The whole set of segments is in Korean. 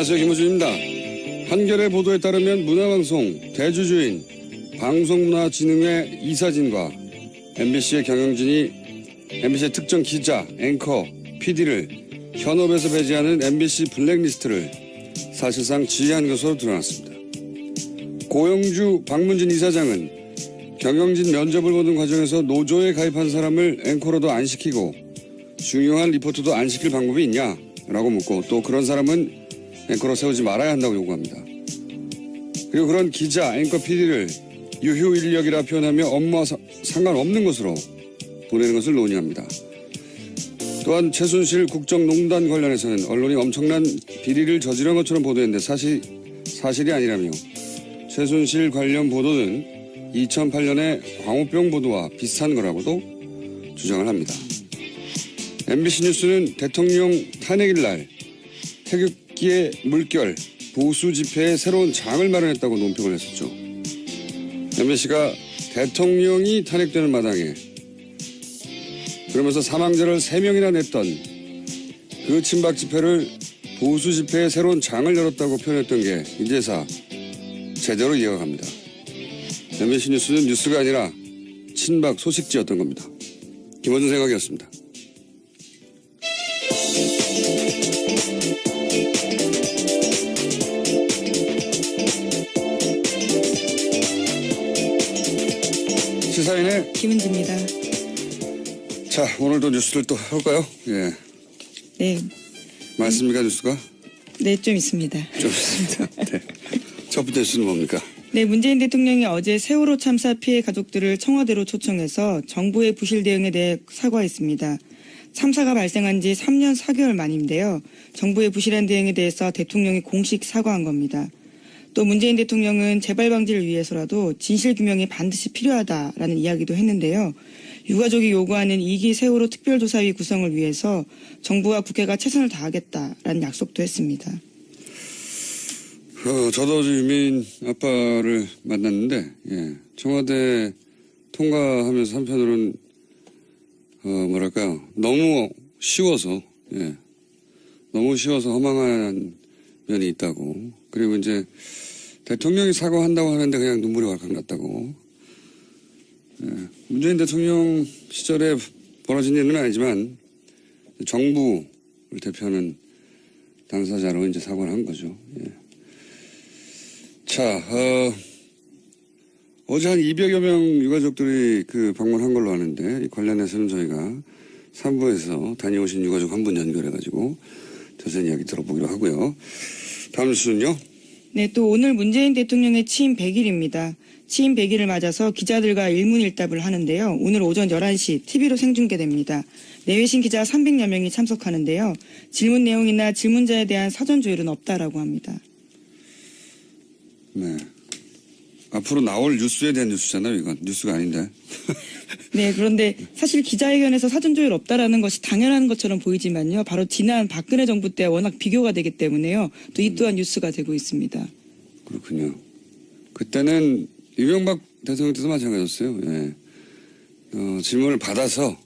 안녕하세요. 김호준입니다. 한겨레 보도에 따르면 문화방송 대주주인 방송문화진흥회 이사진과 MBC의 경영진이 MBC의 특정 기자, 앵커, PD를 현업에서 배제하는 MBC 블랙리스트를 사실상 지휘한 것으로 드러났습니다. 고영주 박문진 이사장은 경영진 면접을 보는 과정에서 노조에 가입한 사람을 앵커로도 안 시키고 중요한 리포터도 안 시킬 방법이 있냐? 라고 묻고 또 그런 사람은 앵커로 세우지 말아야 한다고 요구합니다. 그리고 그런 기자, 앵커, PD를 유휴 인력이라 표현하며 업무와 상관없는 것으로 보내는 것을 논의합니다. 또한 최순실 국정농단 관련해서는 언론이 엄청난 비리를 저지른 것처럼 보도했는데 사실이 아니라며 최순실 관련 보도는 2008년의 광우병 보도와 비슷한 거라고도 주장을 합니다. MBC 뉴스는 대통령 탄핵일 날 태극기의 물결, 보수 집회에 새로운 장을 마련했다고 논평을 했었죠. MBC가 대통령이 탄핵되는 마당에 그러면서 사망자를 3명이나 냈던 그 친박 집회를 보수 집회에 새로운 장을 열었다고 표현했던 게 이제사 제대로 이해가 갑니다. MBC 뉴스는 뉴스가 아니라 친박 소식지였던 겁니다. 김어준 생각이었습니다. 시사인의 김은지입니다. 자, 오늘도 뉴스를 또 해볼까요? 예. 네. 많습니까, 뉴스가? 네, 좀 있습니다. 좀 있습니다. 네. 첫 번째 뉴스는 뭡니까? 네, 문재인 대통령이 어제 세월호 참사 피해 가족들을 청와대로 초청해서 정부의 부실 대응에 대해 사과했습니다. 참사가 발생한 지 3년 4개월 만인데요. 정부의 부실한 대응에 대해서 대통령이 공식 사과한 겁니다. 또 문재인 대통령은 재발 방지를 위해서라도 진실규명이 반드시 필요하다라는 이야기도 했는데요. 유가족이 요구하는 2기 세월호 특별조사위 구성을 위해서 정부와 국회가 최선을 다하겠다라는 약속도 했습니다. 저도 유민 아빠를 만났는데, 예. 청와대 통과하면서 한편으로는, 뭐랄까요. 너무 쉬워서, 예. 너무 쉬워서 허망한 면이 있다고. 그리고 이제 대통령이 사과한다고 하는데 그냥 눈물이 왈칵 났다고. 예. 문재인 대통령 시절에 벌어진 일은 아니지만 정부를 대표하는 당사자로 이제 사과를 한 거죠. 예. 자, 어제 한 200여 명 유가족들이 방문한 걸로 아는데, 이 관련해서는 저희가 3부에서 다녀오신 유가족 한 분 연결해가지고 자세한 이야기 들어보기로 하고요. 다음 뉴스는요? 네, 또 오늘 문재인 대통령의 취임 100일입니다. 취임 100일을 맞아서 기자들과 일문일답을 하는데요. 오늘 오전 11시 TV로 생중계됩니다. 내외신 기자 300여 명이 참석하는데요. 질문 내용이나 질문자에 대한 사전 조율은 없다라고 합니다. 네. 앞으로 나올 뉴스에 대한 뉴스잖아요, 이건. 뉴스가 아닌데. 네, 그런데 사실 기자회견에서 사전 조율 없다라는 것이 당연한 것처럼 보이지만요. 바로 지난 박근혜 정부 때 워낙 비교가 되기 때문에요. 또 이 또한 뉴스가 되고 있습니다. 그렇군요. 그때는 이명박 대통령 때도 마찬가지였어요. 예. 질문을 받아서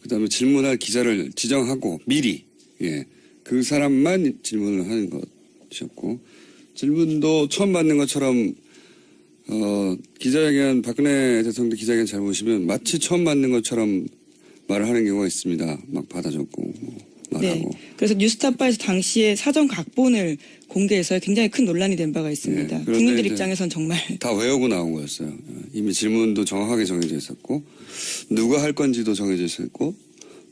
그다음에 질문할 기자를 지정하고 미리 그 사람만 질문을 하는 것이었고 질문도 처음 받는 것처럼 기자회견 박근혜 대통령 기자회견 잘 보시면 마치 처음 받는 것처럼 말을 하는 경우가 있습니다. 막 받아줬고 말하고. 네. 그래서 뉴스타파에서 당시에 사전 각본을 공개해서 굉장히 큰 논란이 된 바가 있습니다. 네, 국민들 입장에선 정말 다 외우고 나온 거였어요. 이미 질문도 정확하게 정해져 있었고 누가 할 건지도 정해져 있었고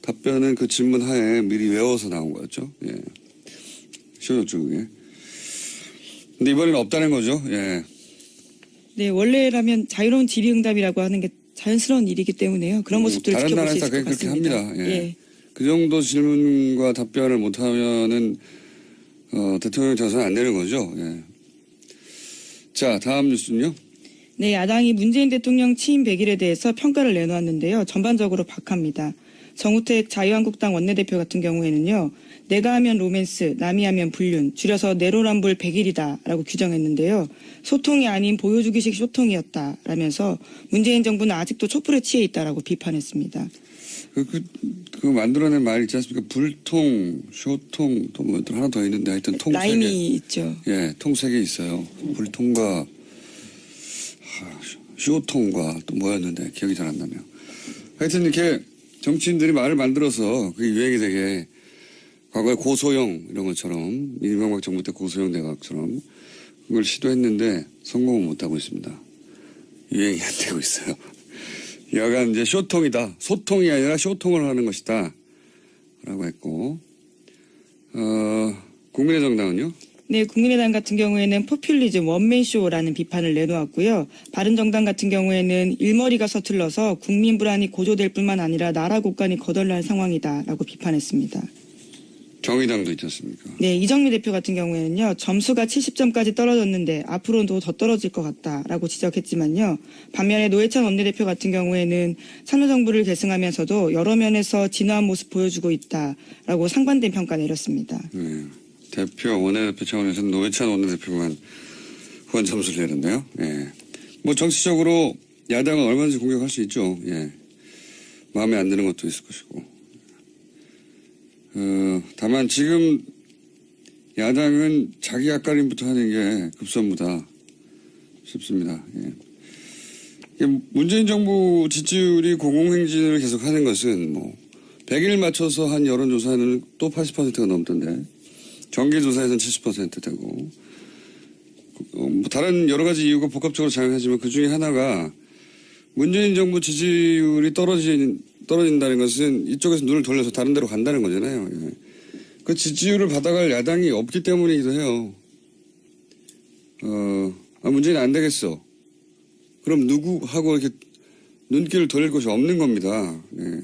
답변은 그 질문 하에 미리 외워서 나온 거였죠. 예. 쉬워졌죠 그게. 근데 이번에는 없다는 거죠. 예. 네, 원래라면 자유로운 질의응답이라고 하는 게 자연스러운 일이기 때문에요. 그런 모습들을 다른 지켜볼 수 있을 것 나라에서 그렇게 같습니다. 합니다. 예. 예. 그 정도 질문과 답변을 못하면은 대통령이 돼서는 안 되는 거죠. 예. 자, 다음 뉴스는요. 네, 야당이 문재인 대통령 취임 100일에 대해서 평가를 내놓았는데요. 전반적으로 박합니다. 정우택 자유한국당 원내대표 같은 경우에는요. 내가 하면 로맨스, 남이 하면 불륜, 줄여서 내로남불 100일이다라고 규정했는데요. 소통이 아닌 보여주기식 소통이었다라면서 문재인 정부는 아직도 촛불에 취해 있다라고 비판했습니다. 그 만들어낸 말 있지 않습니까? 불통, 쇼통, 또 뭐 하나 더 있는데 하여튼 통 세 개. 라임이 있죠. 예, 통 세 개 있어요. 불통과 쇼통과 또 뭐였는데 기억이 잘 안 나네요. 하여튼 이렇게 정치인들이 말을 만들어서 그게 유행이 되게 과거에 고소영 이런 것처럼 이명박 정부 때 고소영 대각처럼 그걸 시도했는데 성공은 못하고 있습니다. 유행이 안 되고 있어요. 여간 이제 쇼통이다. 소통이 아니라 쇼통을 하는 것이다. 라고 했고, 국민의 정당은요? 네, 국민의당 같은 경우에는 포퓰리즘 원맨쇼라는 비판을 내놓았고요. 바른정당 같은 경우에는 일머리가 서툴러서 국민 불안이 고조될 뿐만 아니라 나라 곳간이 거덜날 상황이다라고 비판했습니다. 정의당도 있지 않습니까? 네, 이정미 대표 같은 경우에는요. 점수가 70점까지 떨어졌는데 앞으로도 더 떨어질 것 같다라고 지적했지만요. 반면에 노회찬 원내대표 같은 경우에는 참여정부를 계승하면서도 여러 면에서 진화한 모습 보여주고 있다라고 상반된 평가 내렸습니다. 네. 대표, 원내대표 차원에서는 노회찬 원내대표만 후한 점수를 내렸네요. 예. 뭐 정치적으로 야당은 얼마든지 공격할 수 있죠. 예. 마음에 안 드는 것도 있을 것이고. 다만 지금 야당은 자기 앞가림부터 하는 게 급선무다 싶습니다. 예. 이게 문재인 정부 지지율이 공공행진을 계속하는 것은 뭐 100일 맞춰서 한 여론조사는 또 80%가 넘던데 정기조사에서는 70% 되고 뭐 다른 여러 가지 이유가 복합적으로 작용하지만 그 중에 하나가 문재인 정부 지지율이 떨어진다는 것은 이쪽에서 눈을 돌려서 다른 데로 간다는 거잖아요. 예. 그 지지율을 받아갈 야당이 없기 때문이기도 해요. 문재인 안 되겠어. 그럼 누구하고 이렇게 눈길을 돌릴 곳이 없는 겁니다. 예.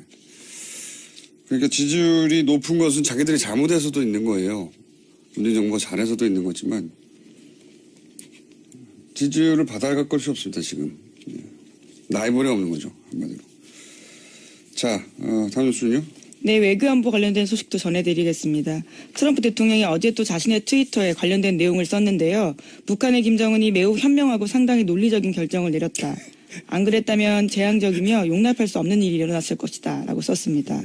그러니까 지지율이 높은 것은 자기들이 잘못해서도 있는 거예요. 문재인 정부가 잘해서도 있는 거지만 지지율을 받아갈 것이 없습니다. 지금. 예. 라이벌이 없는 거죠. 한마디로. 자, 다음 뉴스는요? 네, 외교안보 관련된 소식도 전해드리겠습니다. 트럼프 대통령이 어제 또 자신의 트위터에 관련된 내용을 썼는데요. 북한의 김정은이 매우 현명하고 상당히 논리적인 결정을 내렸다. 안 그랬다면 재앙적이며 용납할 수 없는 일이 일어났을 것이다. 라고 썼습니다.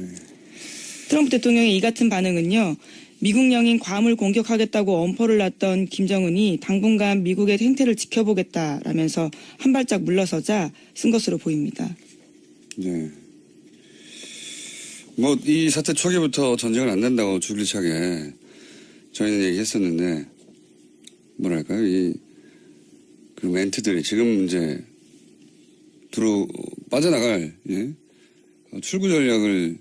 트럼프 대통령의 이 같은 반응은요. 미국령인 괌을 공격하겠다고 엄포를 놨던 김정은이 당분간 미국의 행태를 지켜보겠다라면서 한 발짝 물러서자 쓴 것으로 보입니다. 네. 뭐 이 사태 초기부터 전쟁을 안 낸다고 줄기차게 저희는 얘기했었는데 뭐랄까요 그 멘트들이 지금 이제 빠져나갈 출구 전략을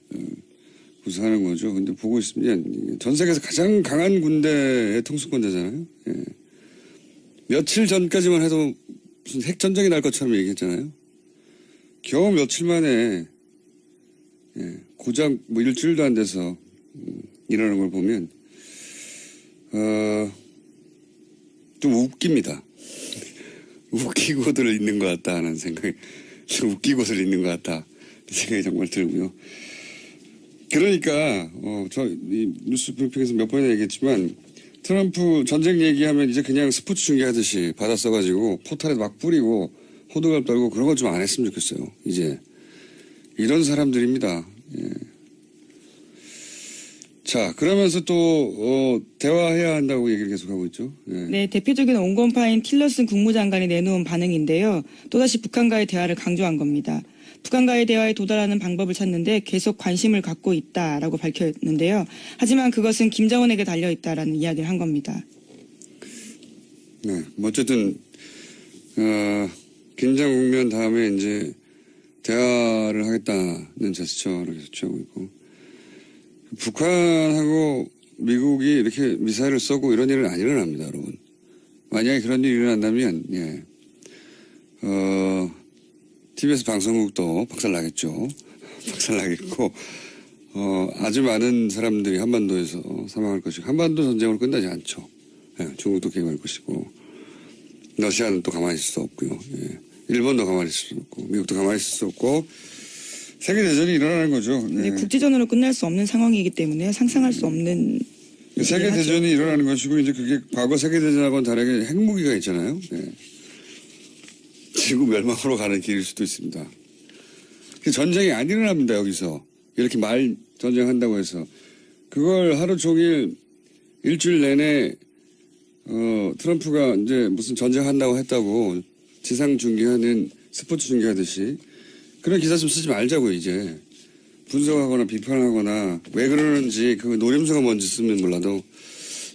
구사하는 거죠. 근데 보고 있으면 전 세계에서 가장 강한 군대의 통수권자잖아요. 예. 며칠 전까지만 해도 무슨 핵전쟁이 날 것처럼 얘기했잖아요. 겨우 며칠 만에 고작 뭐 일주일도 안 돼서 일어나는 걸 보면 좀 웃깁니다. 웃기고들 있는 것 같다 하는 생각이 웃기고들 있는 것 같다 생각이 정말 들고요. 그러니까 이 뉴스 브리핑에서 몇 번이나 얘기했지만 트럼프 전쟁 얘기하면 이제 그냥 스포츠 중계하듯이 받아 써가지고 포탈에 막 뿌리고 호들갑 떨고 그런 거 좀 안 했으면 좋겠어요. 이제 이런 사람들입니다. 예. 자, 그러면서 또 대화해야 한다고 얘기를 계속하고 있죠. 예. 네, 대표적인 온건파인 틸러슨 국무장관이 내놓은 반응인데요. 또다시 북한과의 대화를 강조한 겁니다. 북한과의 대화에 도달하는 방법을 찾는데 계속 관심을 갖고 있다라고 밝혔는데요. 하지만 그것은 김정은에게 달려있다라는 이야기를 한 겁니다. 네, 뭐 어쨌든 긴장 국면 다음에 이제 대화를 하겠다는 제스처를 계속 취하고 있고 북한하고 미국이 이렇게 미사일을 쏘고 이런 일은 안 일어납니다, 여러분. 만약에 그런 일이 일어난다면 TBS 방송국도 박살나겠죠. 박살나겠고 아주 많은 사람들이 한반도에서 사망할 것이고 한반도 전쟁으로 끝나지 않죠. 예, 중국도 개입할 것이고 러시아는 또 가만히 있을 수 없고요. 예, 일본도 가만히 있을 수 없고 미국도 가만히 있을 수 없고 세계대전이 일어나는 거죠. 네, 국제전으로 끝날 수 없는 상황이기 때문에 상상할 수 없는 세계대전이 일어나는 것이고 이제 그게 과거 세계대전하고는 다르게 핵무기가 있잖아요. 예. 지구 멸망으로 가는 길일 수도 있습니다. 전쟁이 안 일어납니다. 여기서 이렇게 말 전쟁한다고 해서 그걸 하루 종일 일주일 내내 트럼프가 이제 무슨 전쟁한다고 했다고 지상 중계하는 스포츠 중계하듯이 그런 기사 좀 쓰지 말자고 이제 분석하거나 비판하거나 왜 그러는지 그 노림수가 뭔지 쓰면 몰라도.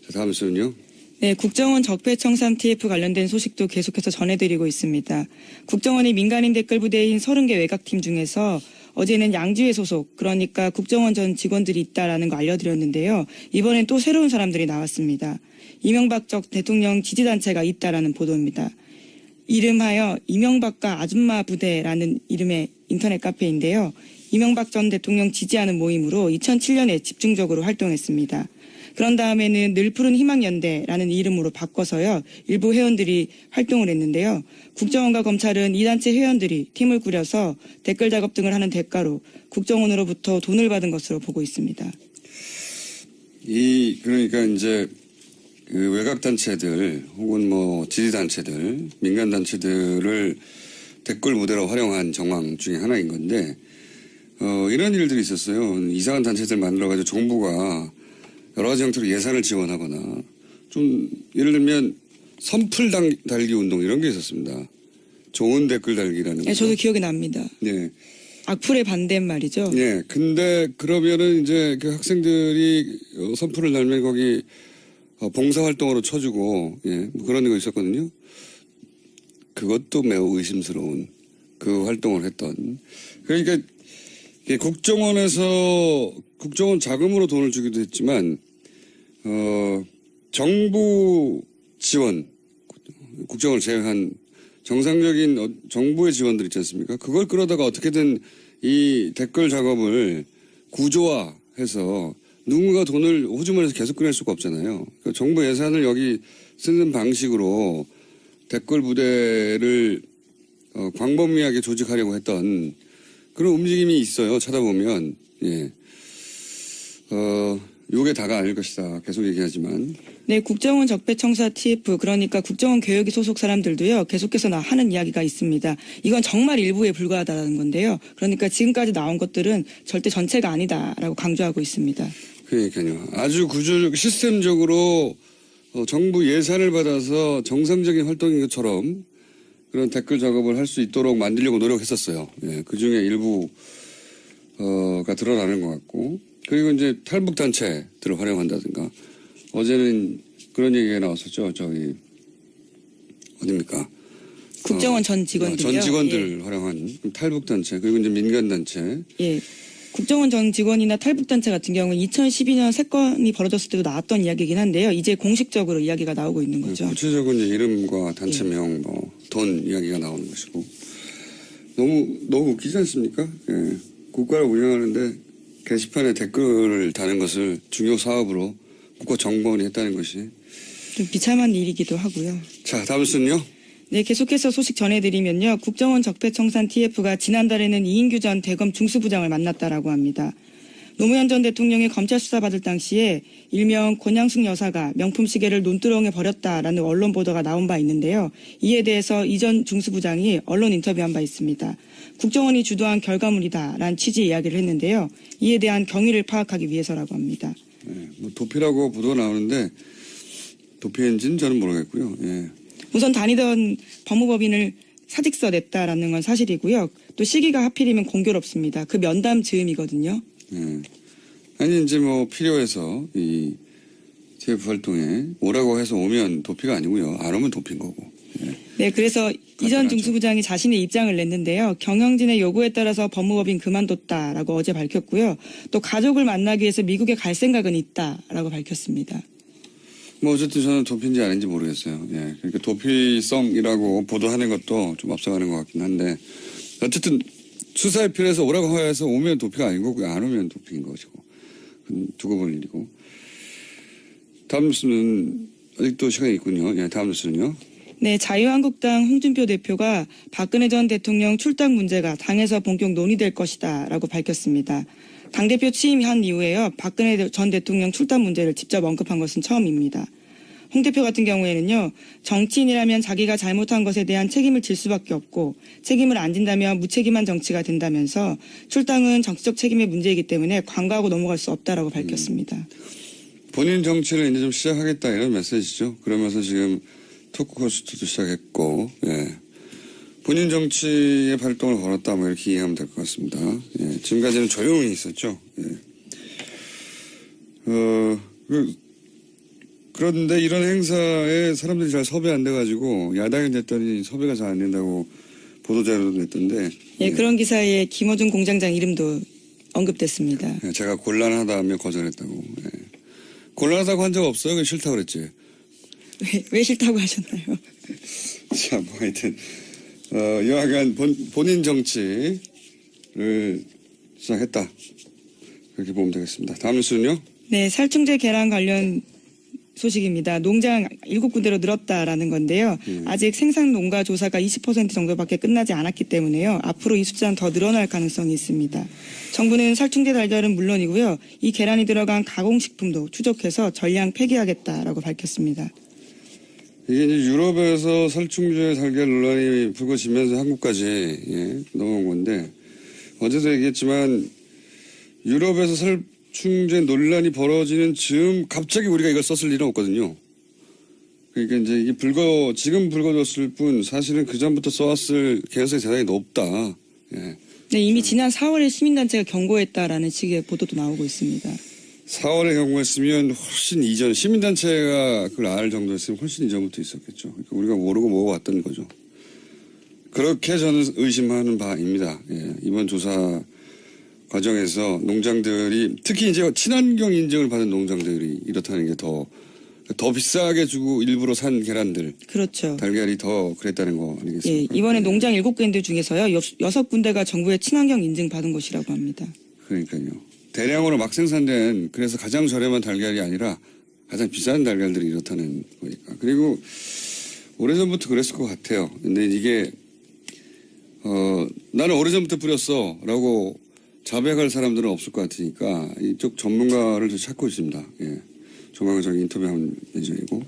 자, 다음 수는요. 네, 국정원 적폐청산 TF 관련된 소식도 계속해서 전해드리고 있습니다. 국정원이 민간인 댓글 부대인 30개 외곽팀 중에서 어제는 양주회 소속, 그러니까 국정원 전 직원들이 있다라는 거 알려드렸는데요. 이번엔 또 새로운 사람들이 나왔습니다. 이명박 전 대통령 지지단체가 있다라는 보도입니다. 이름하여 이명박과 아줌마 부대라는 이름의 인터넷 카페인데요. 이명박 전 대통령 지지하는 모임으로 2007년에 집중적으로 활동했습니다. 그런 다음에는 늘 푸른 희망연대라는 이름으로 바꿔서요. 일부 회원들이 활동을 했는데요. 국정원과 검찰은 이 단체 회원들이 팀을 꾸려서 댓글 작업 등을 하는 대가로 국정원으로부터 돈을 받은 것으로 보고 있습니다. 그러니까 이제 그 외곽 단체들 혹은 뭐 지지 단체들, 민간 단체들을 댓글 무대로 활용한 정황 중에 하나인 건데 이런 일들이 있었어요. 이상한 단체들 만들어가지고 정부가 여러 가지 형태로 예산을 지원하거나 좀 예를 들면 선풀 달기 운동 이런 게 있었습니다. 좋은 댓글 달기라는. 네, 저도 기억이 납니다. 네. 악플의 반대인 말이죠. 네. 근데 그러면은 이제 그 학생들이 선풀을 달면 거기 봉사활동으로 쳐주고 뭐 그런 거 있었거든요. 그것도 매우 의심스러운 그 활동을 했던. 그러니까 국정원에서 국정원 자금으로 돈을 주기도 했지만 정부 지원, 국정원을 제외한 정상적인 정부의 지원들 있지 않습니까? 그걸 끌어다가 어떻게든 이 댓글 작업을 구조화해서 누군가 돈을 호주머니에서 계속 꺼낼 수가 없잖아요. 그러니까 정부 예산을 여기 쓰는 방식으로 댓글 부대를 광범위하게 조직하려고 했던 그런 움직임이 있어요. 찾아보면. 예. 요게 다가 아닐 것이다. 계속 얘기하지만. 네, 국정원 적폐청사 TF, 그러니까 국정원 개혁이 소속 사람들도요, 계속해서 하는 이야기가 있습니다. 이건 정말 일부에 불과하다는 건데요. 그러니까 지금까지 나온 것들은 절대 전체가 아니다라고 강조하고 있습니다. 그러니까요. 아주 시스템적으로 정부 예산을 받아서 정상적인 활동인 것처럼 그런 댓글 작업을 할 수 있도록 만들려고 노력했었어요. 예, 그 중에 일부가 드러나는 것 같고. 그리고 이제 탈북단체들을 활용한다든가. 어제는 그런 얘기가 나왔었죠. 저기, 어딥니까? 국정원 전 직원들이요. 전 직원들 활용한 탈북단체, 그리고 이제 민간단체. 예. 국정원 전 직원이나 탈북단체 같은 경우는 2012년 3건이 벌어졌을 때도 나왔던 이야기이긴 한데요. 이제 공식적으로 이야기가 나오고 있는 거죠. 구체적으로 이제 이름과 단체명, 돈 이야기가 나오는 것이고. 너무 웃기지 않습니까? 예. 국가를 운영하는데 게시판에 댓글을 다는 것을 중요 사업으로 국가정보원이 했다는 것이. 좀 비참한 일이기도 하고요. 자, 다음 순요. 네, 계속해서 소식 전해드리면요. 국정원 적폐청산 TF가 지난달에는 이인규 전 대검 중수부장을 만났다라고 합니다. 노무현 전 대통령이 검찰 수사받을 당시에 일명 권양숙 여사가 명품 시계를 논두렁에 버렸다라는 언론 보도가 나온 바 있는데요. 이에 대해서 이 전 중수부장이 언론 인터뷰한 바 있습니다. 국정원이 주도한 결과물이다라는 취지의 이야기를 했는데요. 이에 대한 경위를 파악하기 위해서라고 합니다. 네, 도피라고 보도가 나오는데 도피인지는 저는 모르겠고요. 예. 우선 다니던 법무법인을 사직서 냈다라는 건 사실이고요. 또 시기가 하필이면 공교롭습니다. 그 면담 즈음이거든요. 예. 아니 이제 필요해서 이 TF 활동에 오라고 해서 오면 도피가 아니고요. 안 오면 도피인 거고. 예. 네, 그래서 이 전 중수부장이 자신의 입장을 냈는데요. 경영진의 요구에 따라서 법무법인 그만뒀다라고 어제 밝혔고요. 또 가족을 만나기 위해서 미국에 갈 생각은 있다라고 밝혔습니다. 어쨌든 저는 도피인지 아닌지 모르겠어요. 예. 그러니까 도피성이라고 보도하는 것도 좀 앞서가는 것 같긴 한데 어쨌든 수사에 필요해서 오라고 해서 오면 도피가 아닌 거고 안 오면 도피인 것이고 두고 볼 일이고. 다음 뉴스는 아직도 시간이 있군요. 예, 다음 뉴스는요. 네, 자유한국당 홍준표 대표가 박근혜 전 대통령 출당 문제가 당에서 본격 논의될 것이다라고 밝혔습니다. 당대표 취임한 이후에요. 박근혜 전 대통령 출당 문제를 직접 언급한 것은 처음입니다. 홍 대표 같은 경우에는요. 정치인이라면 자기가 잘못한 것에 대한 책임을 질 수밖에 없고 책임을 안 진다면 무책임한 정치가 된다면서 출당은 정치적 책임의 문제이기 때문에 관과하고 넘어갈 수 없다라고 밝혔습니다. 본인 정치를 이제 좀 시작하겠다 이런 메시지죠. 그러면서 지금 토크 코스트도 시작했고, 예. 본인 정치의 발동을 걸었다 뭐 이렇게 이해하면 될 것 같습니다. 예. 지금까지는 조용히 있었죠. 예. 그런데 이런 행사에 사람들이 잘 섭외 안 돼가지고 야당이 됐더니 섭외가 잘 안 된다고 보도자료도 냈던데. 예, 그런 기사에 김어준 공장장 이름도 언급됐습니다. 예, 제가 곤란하다 하며 거절했다고. 예. 곤란하다고 한 적 없어요? 그냥 싫다고 그랬지. 왜 싫다고 하셨나요? 자, 뭐 하여튼 여하간 본인 정치를 시작했다. 그렇게 보면 되겠습니다. 다음 뉴스는요? 네, 살충제 계란 관련 소식입니다. 농장 7군데로 늘었다라는 건데요. 아직 생산 농가 조사가 20% 정도밖에 끝나지 않았기 때문에요. 앞으로 이 숫자는 더 늘어날 가능성이 있습니다. 정부는 살충제 달걀은 물론이고요. 이 계란이 들어간 가공식품도 추적해서 전량 폐기하겠다라고 밝혔습니다. 이게 이제 유럽에서 살충제 달걀 논란이 불거지면서 한국까지 넘어온 건데 어제도 얘기했지만 유럽에서 살충제 논란이 벌어지는 즈음 갑자기 우리가 이걸 썼을 일은 없거든요. 그러니까 이제 이게 지금 불거졌을 뿐 사실은 그 전부터 써왔을 개연성이 대단히 높다. 예. 네, 이미 지난 4월에 시민단체가 경고했다라는 식의 보도도 나오고 있습니다. 4월에 경고했으면 훨씬 이전, 시민단체가 그걸 알 정도였으면 훨씬 이전부터 있었겠죠. 그러니까 우리가 모르고 먹어왔던 거죠. 그렇게 저는 의심하는 바입니다. 예, 이번 조사 과정에서 농장들이, 특히 이제 친환경 인증을 받은 농장들이 이렇다는 게 더 비싸게 주고 일부러 산 계란들. 그렇죠. 달걀이 더 그랬다는 거 아니겠습니까? 예, 이번에 농장 7군데 중에서요. 6군데가 정부의 친환경 인증 받은 곳이라고 합니다. 그러니까요. 대량으로 막 생산된 그래서 가장 저렴한 달걀이 아니라 가장 비싼 달걀들이 이렇다는 거니까. 그리고 오래전부터 그랬을 것 같아요. 근데 이게 나는 오래전부터 뿌렸어 라고 자백할 사람들은 없을 것 같으니까 이쪽 전문가를 좀 찾고 있습니다. 예. 조만간 저기 인터뷰하면 예정이고.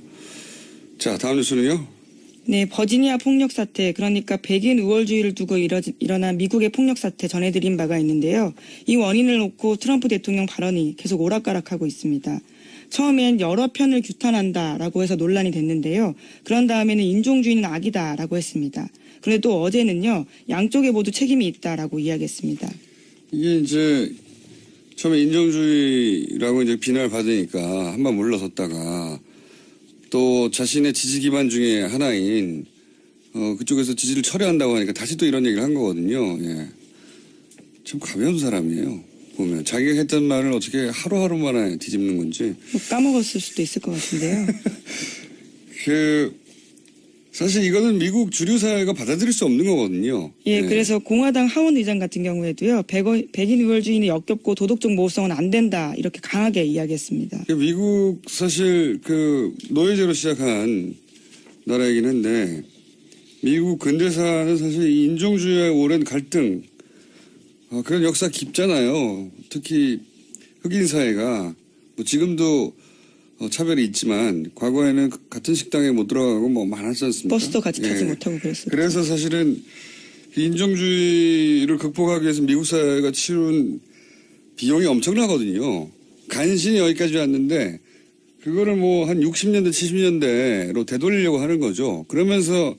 자, 다음 뉴스는요. 네, 버지니아 폭력 사태, 그러니까 백인 우월주의를 두고 일어난 미국의 폭력 사태 전해드린 바가 있는데요. 이 원인을 놓고 트럼프 대통령 발언이 계속 오락가락하고 있습니다. 처음엔 여러 편을 규탄한다라고 해서 논란이 됐는데요. 그런 다음에는 인종주의는 악이다라고 했습니다. 그런데 또 어제는요, 양쪽에 모두 책임이 있다라고 이야기했습니다. 이게 이제 처음에 인종주의라고 이제 비난을 받으니까 한번 물러섰다가 또 자신의 지지 기반 중에 하나인 그쪽에서 지지를 철회한다고 하니까 다시 또 이런 얘기를 한 거거든요. 예. 참 가벼운 사람이에요. 보면 자기가 했던 말을 어떻게 하루하루 만에 뒤집는 건지. 뭐 까먹었을 수도 있을 것 같은데요. 사실 이거는 미국 주류 사회가 받아들일 수 없는 거거든요. 예, 네. 그래서 공화당 하원 의장 같은 경우에도요. 백인 우월주의는 역겹고 도덕적 모호성은 안 된다 이렇게 강하게 이야기했습니다. 미국 사실 노예제로 시작한 나라이긴 한데 미국 근대사는 사실 이 인종주의와의 오랜 갈등 그런 역사 깊잖아요. 특히 흑인 사회가 뭐 지금도 차별이 있지만 과거에는 같은 식당에 못 들어가고 뭐 많았지 않습니까? 버스도 같이 타지 못하고 그랬어요. 그래서 사실은 인종주의를 극복하기 위해서 미국 사회가 치른 비용이 엄청나거든요. 간신히 여기까지 왔는데 그거를 뭐 한 60년대 70년대로 되돌리려고 하는 거죠. 그러면서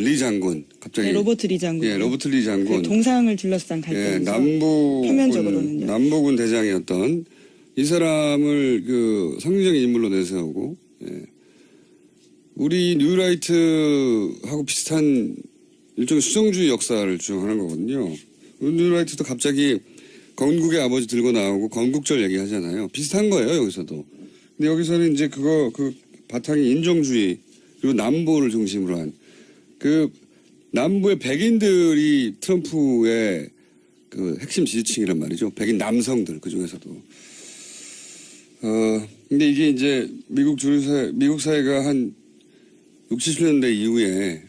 리 장군 갑자기 네, 로버트 리 장군. 예, 로버트 리 장군. 동상을 둘러싼 갈등에서 표면적으로는요. 남부군 대장이었던 이 사람을 상징적인 인물로 내세우고 우리 뉴라이트하고 비슷한 일종의 수정주의 역사를 주장하는 거거든요. 뉴라이트도 갑자기 건국의 아버지 들고 나오고 건국절 얘기하잖아요. 비슷한 거예요 여기서도. 근데 여기서는 이제 그 바탕이 인종주의 그리고 남부를 중심으로 한 남부의 백인들이 트럼프의 핵심 지지층이란 말이죠. 백인 남성들 그 중에서도. 근데 이게 이제 미국 사회가 한 60, 70년대 이후에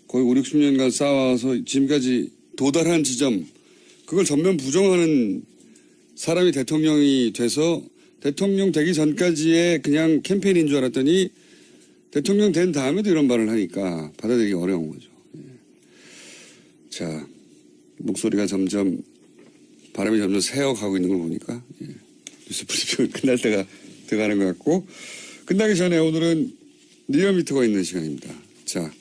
거의 5, 60년간 쌓아와서 지금까지 도달한 지점 그걸 전면 부정하는 사람이 대통령이 돼서 대통령 되기 전까지의 그냥 캠페인인 줄 알았더니 대통령 된 다음에도 이런 말을 하니까 받아들이기 어려운 거죠. 예. 자, 목소리가 바람이 점점 새어가고 있는 걸 보니까 예. 뉴스 브리핑 끝날 때가 돼가는 것 같고 끝나기 전에 오늘은 리얼미터가 있는 시간입니다. 자,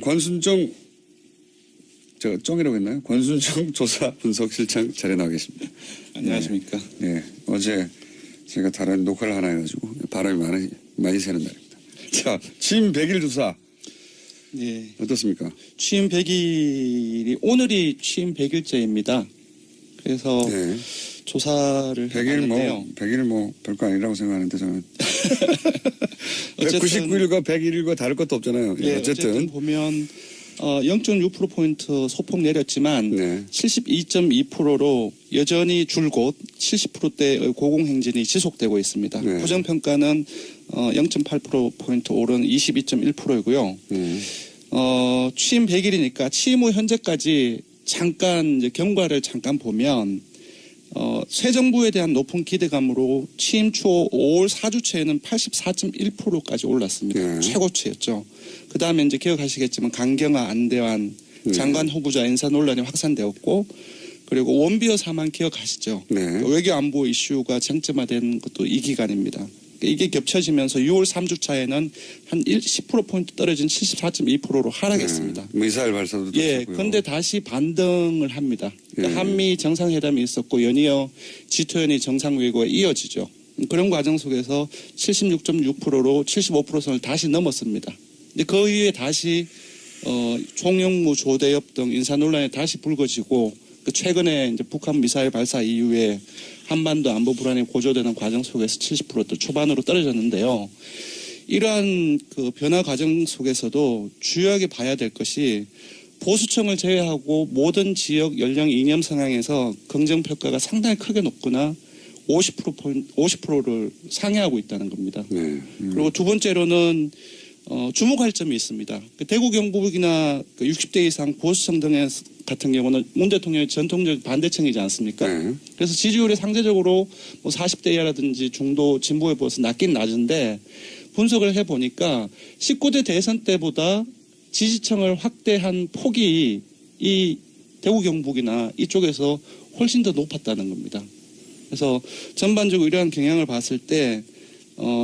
권순정 제가 쩡이라고 했나요? 권순정 조사 분석실장 자리에 나와 계십니다. 안녕하십니까. 네. 어제 제가 다른 녹화를 하나 해가지고 바람이 많이 새는 날입니다. 자, 취임 100일 조사. 네. 어떻습니까? 취임 100일이, 오늘이 취임 100일째입니다. 그래서 네. 조사를 100일 뭐 별거 아니라고 생각하는데 저는. 어쨌든 99일과 101일과 다를 것도 없잖아요. 네, 어쨌든 보면 0.6%포인트 소폭 내렸지만 네. 72.2%로 여전히 줄곧 70%대의 고공행진이 지속되고 있습니다. 네. 부정평가는 0.8%포인트 오른 22.1%이고요. 취임 100일이니까 취임 후 현재까지 잠깐 이제 경과를 잠깐 보면 새 정부에 대한 높은 기대감으로 취임 초 5월 4주째에는 84.1%까지 올랐습니다. 네. 최고치였죠. 그 다음에 이제 기억하시겠지만 강경화, 안대환 장관 후보자 인사 논란이 확산되었고 그리고 원비어 사망 기억하시죠. 네. 외교 안보 이슈가 쟁점화된 것도 이 기간입니다. 이게 겹쳐지면서 6월 3주차에는 한 10%포인트 떨어진 74.2%로 하락했습니다. 네. 미사일 발사도 예, 있었고요. 그런데 다시 반등을 합니다. 그러니까 예. 한미 정상회담이 있었고 연이어 G20 정상회고에 이어지죠. 그런 과정 속에서 76.6%로 75%선을 다시 넘었습니다. 근데 그 이후에 다시 총영무 조대엽 등 인사 논란이 다시 불거지고 최근에 이제 북한 미사일 발사 이후에 한반도 안보 불안이 고조되는 과정 속에서 70%대 초반으로 떨어졌는데요. 이러한 그 변화 과정 속에서도 주요하게 봐야 될 것이 보수층을 제외하고 모든 지역 연령 이념 성향에서 긍정 평가가 상당히 크게 높거나 50%를 상회하고 있다는 겁니다. 네. 그리고 두 번째로는 주목할 점이 있습니다. 대구 경북이나 60대 이상 보수층 등 같은 경우는 문 대통령의 전통적 반대층이지 않습니까? 네. 그래서 지지율이 상대적으로 뭐 40대 이하라든지 중도 진보에 비해서 낮긴 낮은데 분석을 해보니까 19대 대선 때보다 지지층을 확대한 폭이 이 대구 경북이나 이쪽에서 훨씬 더 높았다는 겁니다. 그래서 전반적으로 이러한 경향을 봤을 때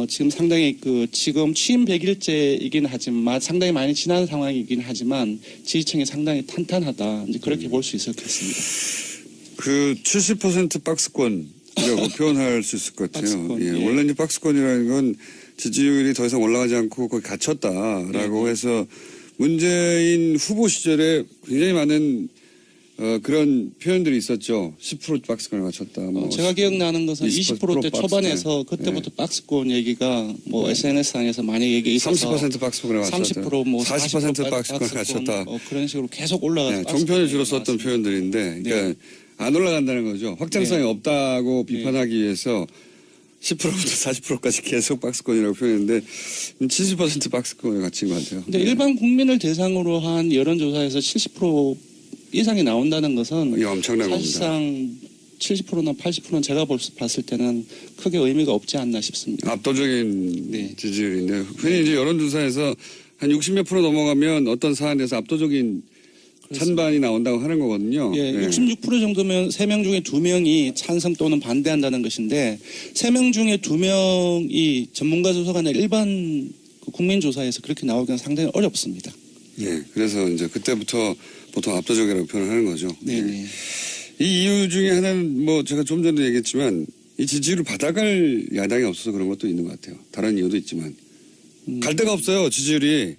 지금 상당히 지금 취임 100일째이긴 하지만 상당히 많이 지난 상황이긴 하지만 지지층이 상당히 탄탄하다. 이제 그렇게 볼 수 있을 것 같습니다. 70% 박스권이라고 표현할 수 있을 것 같아요. 박스권, 예. 예. 원래 이제 박스권이라는 건 지지율이 더 이상 올라가지 않고 거기 갇혔다라고 해서 문재인 후보 시절에 굉장히 많은 그런 표현들이 있었죠. 10% 박스권을 맞췄다. 뭐 제가 기억나는 것은 20%대 초반에서 그때부터 박스권 얘기가 뭐 SNS상에서 많이 얘기 있어서 30% 박스권을 맞췄다. 30%뭐 40% 박스권을 맞췄다. 그런 식으로 계속 올라가서 네, 종편에 주로 썼던 표현들인데, 그러니까 네. 안 올라간다는 거죠. 확장성이 네. 없다고 비판하기 위해서 10%부터 40%까지 계속 박스권이라고 표현했는데 70% 박스권에 갇힌 것 같아요. 근데 일반 국민을 대상으로 한 여론조사에서 70% 이상이 나온다는 것은 이게 엄청난 겁니다. 사실상 70%나 80%는 제가 봤을 때는 크게 의미가 없지 않나 싶습니다. 압도적인 네. 지지율인데 흔히 이제 여론조사에서 한 60몇 프로 넘어가면 어떤 사안에서 압도적인 찬반이 나온다고 하는 거거든요. 예, 네. 66% 정도면 3명 중에 2명이 찬성 또는 반대한다는 것인데 3명 중에 2명이 전문가 조사가 아니라 일반 국민조사에서 그렇게 나오기는 상당히 어렵습니다. 예, 그래서 이제 그때부터 보통 압도적이라고 표현하는 거죠. 네네. 예. 이 이유 중에 하나는 뭐 제가 좀 전에 얘기했지만 이 지지율을 받아갈 야당이 없어서 그런 것도 있는 것 같아요. 다른 이유도 있지만 갈 데가 없어요. 지지율이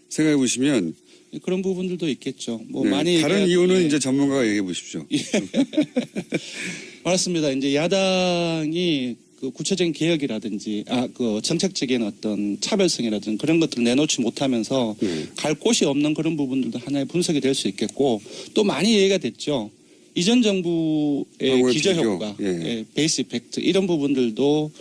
생각해 보시면 그런 부분들도 있겠죠. 뭐 네, 많이 다른 이유는 이제 전문가가 얘기해 보십시오. 맞습니다. 이제 야당이 구체적인 개혁이라든지 정책적인 어떤 차별성이라든지 그런 것들을 내놓지 못하면서 갈 곳이 없는 그런 부분들도 하나의 분석이 될 수 있겠고 또 많이 얘기가 됐죠. 이전 정부의 기저효과, 베이스 이펙트 이런 부분들도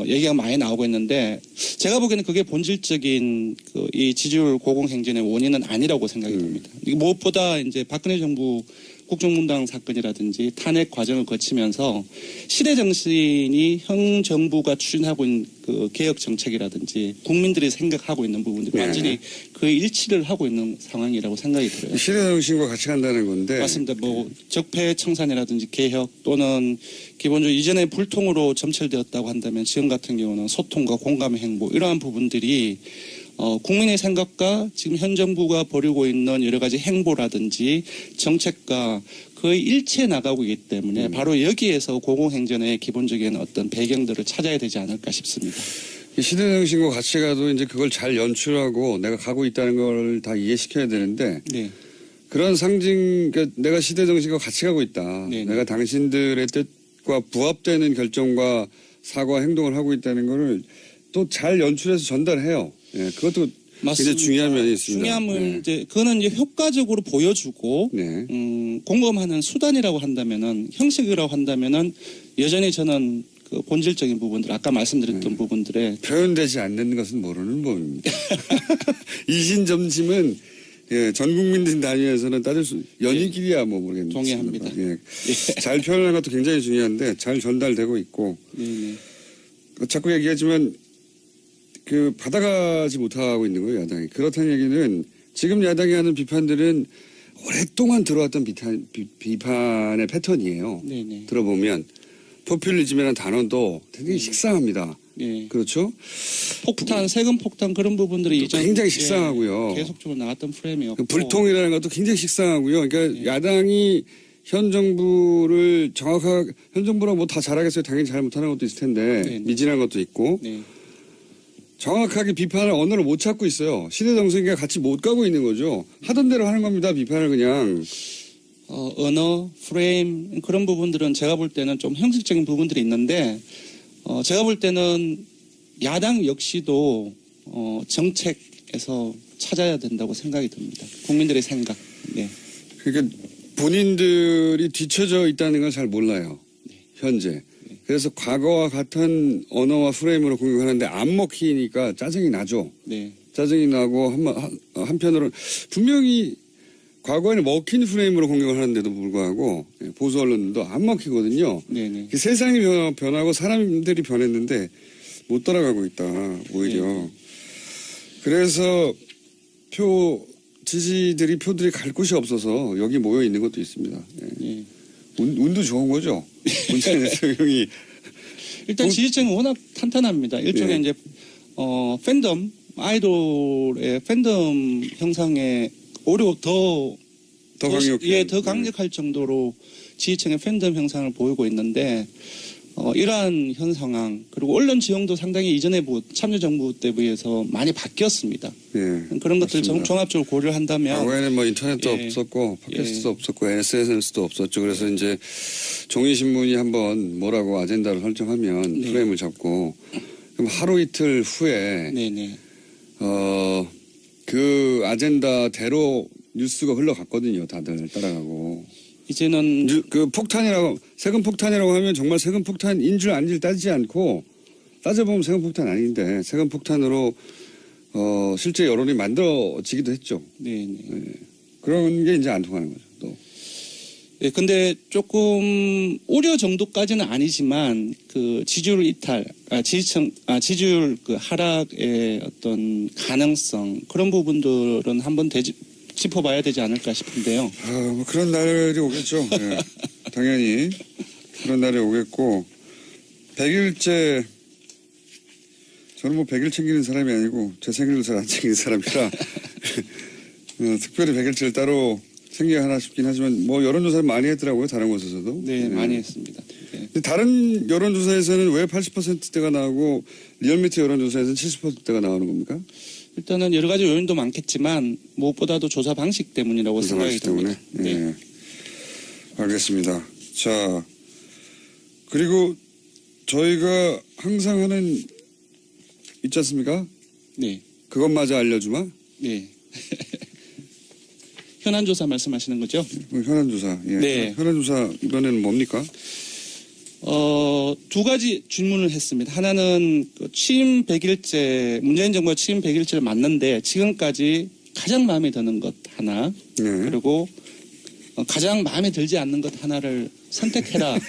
얘기가 많이 나오고 있는데 제가 보기에는 그게 본질적인 이 지지율 고공행진의 원인은 아니라고 생각이 듭니다. 무엇보다 이제 박근혜 정부 국정농단 사건이라든지 탄핵 과정을 거치면서 시대 정신이 현 정부가 추진하고 있는 그 개혁 정책이라든지 국민들이 생각하고 있는 부분들이 네. 완전히 거의 일치를 하고 있는 상황이라고 생각이 들어요. 시대 정신과 같이 간다는 건데. 맞습니다. 뭐 적폐 청산이라든지 개혁 또는 기본적으로 이전에 불통으로 점철되었다고 한다면 지금 같은 경우는 소통과 공감의 행보 이러한 부분들이 국민의 생각과 지금 현 정부가 벌이고 있는 여러 가지 행보라든지 정책과 거의 일치해 나가고 있기 때문에 바로 여기에서 공공행전의 기본적인 어떤 배경들을 찾아야 되지 않을까 싶습니다. 이 시대 정신과 같이 가도 이제 그걸 잘 연출하고 내가 가고 있다는 걸 다 이해시켜야 되는데 네. 그런 상징, 그러니까 내가 시대 정신과 같이 가고 있다. 네네. 내가 당신들의 뜻과 부합되는 결정과 사과 행동을 하고 있다는 거를 또 잘 연출해서 전달해요. 예, 그것도 맞습니다. 굉장히 중요한 면이 있습니다. 중요한 건 네. 이제 그거는 이제 효과적으로 보여주고 네. 공감하는 수단이라고 한다면은 형식이라고 한다면은 여전히 저는 그 본질적인 부분들 아까 말씀드렸던 부분들에 표현되지 않는 것은 모르는 법입니다. 이신점심은 예, 전 국민들 단위에서는 따질 수 연인끼리야 뭐 모르겠는데 동의합니다. 예. 잘 표현하는 것도 굉장히 중요한데 잘 전달되고 있고 네네. 자꾸 얘기하지만 그 받아가지 못하고 있는 거예요 야당이. 그렇다는 얘기는 지금 야당이 하는 비판들은 오랫동안 들어왔던 비판의 패턴이에요. 네네. 들어보면 포퓰리즘이라는 단어도 되게 식상합니다. 예. 그렇죠? 폭탄, 세금 폭탄 그런 부분들이 또 이전 굉장히 식상하고요. 계속적으로 나왔던 프레임이었고 불통이라는 것도 굉장히 식상하고요. 그러니까 네. 야당이 현 정부를 정확하게 현 정부랑 뭐 다 잘하겠어요. 당연히 잘 못하는 것도 있을 텐데 네. 미진한 것도 있고 네. 정확하게 비판할 언어를 못 찾고 있어요. 시대 정신과 같이 못 가고 있는 거죠. 하던 대로 하는 겁니다. 비판을 그냥. 언어, 프레임 그런 부분들은 제가 볼 때는 좀 형식적인 부분들이 있는데 제가 볼 때는 야당 역시도 정책에서 찾아야 된다고 생각이 듭니다. 국민들의 생각. 네. 그러니까 본인들이 뒤처져 있다는 걸 잘 몰라요. 현재. 그래서 과거와 같은 언어와 프레임으로 공격하는데 안 먹히니까 짜증이 나죠. 네. 짜증이 나고 한편으로는 분명히 과거에는 먹힌 프레임으로 공격을 하는데도 불구하고 보수 언론들도 안 먹히거든요. 네네. 세상이 변하고 사람들이 변했는데 못 따라가고 있다 오히려. 네. 그래서 지지들이 표들이 갈 곳이 없어서 여기 모여 있는 것도 있습니다. 예. 네. 운도 좋은 거죠. 문재인 대통령이. 일단 지지층이 워낙 탄탄합니다. 일종의 네. 이제 팬덤 아이돌의 팬덤 형상에 오히려 더 강력해. 예, 더 강력할 정도로 지지층의 팬덤 형상을 보이고 있는데 이러한 현 상황 그리고 언론 지형도 상당히 이전에 참여정부 때에 비해서 많이 바뀌었습니다. 예. 그런 것들 맞습니다. 종합적으로 고려를 한다면 과거에는 뭐 인터넷도 예. 없었고 팟캐스트도 예. 없었고 SNS도 없었죠. 그래서 이제 종이신문이 한번 뭐라고 아젠다를 설정하면 네. 프레임을 잡고 그럼 하루 이틀 후에 네네. 그 아젠다대로 뉴스가 흘러갔거든요. 다들 따라가고. 이제는 그 폭탄이라고 세금 폭탄이라고 하면 정말 세금 폭탄인 줄 아닌지 따지지 않고 따져보면 세금 폭탄 아닌데 세금 폭탄으로 실제 여론이 만들어지기도 했죠. 네네. 그런 게 이제 안 통하는 거죠. 또. 예, 근데 조금 우려 정도까지는 아니지만 그 지지율 이탈, 지지율 그 하락의 어떤 가능성 그런 부분들은 한번 짚어봐야 되지 않을까 싶은데요. 뭐 그런 날이 오겠죠. 예. 당연히 그런 날이 오겠고 100일째 저는 뭐 100일 챙기는 사람이 아니고 제 생일도 잘 안 챙기는 사람이라 특별히 100일째를 따로 챙겨야 하나 싶긴 하지만 뭐 여론조사를 많이 했더라고요. 다른 곳에서도. 네, 예. 많이 했습니다. 네. 근데 다른 여론조사에서는 왜 80%대가 나오고 리얼미터 여론조사에서는 70%대가 나오는 겁니까? 일단은 여러 가지 요인도 많겠지만 무엇보다도 조사 방식 때문이라고 생각이 듭니다. 네. 네. 알겠습니다. 자, 그리고 저희가 항상 하는 있지 않습니까? 네. 그것마저 알려주마? 네. 현안조사 말씀하시는 거죠? 현안조사. 예. 네. 현안조사 이번에는 뭡니까? 두 가지 질문을 했습니다. 하나는 그 취임 100일째, 문재인 정부가 취임 100일째를 맞는데 지금까지 가장 마음에 드는 것 하나, 네. 그리고 가장 마음에 들지 않는 것 하나를 선택해라.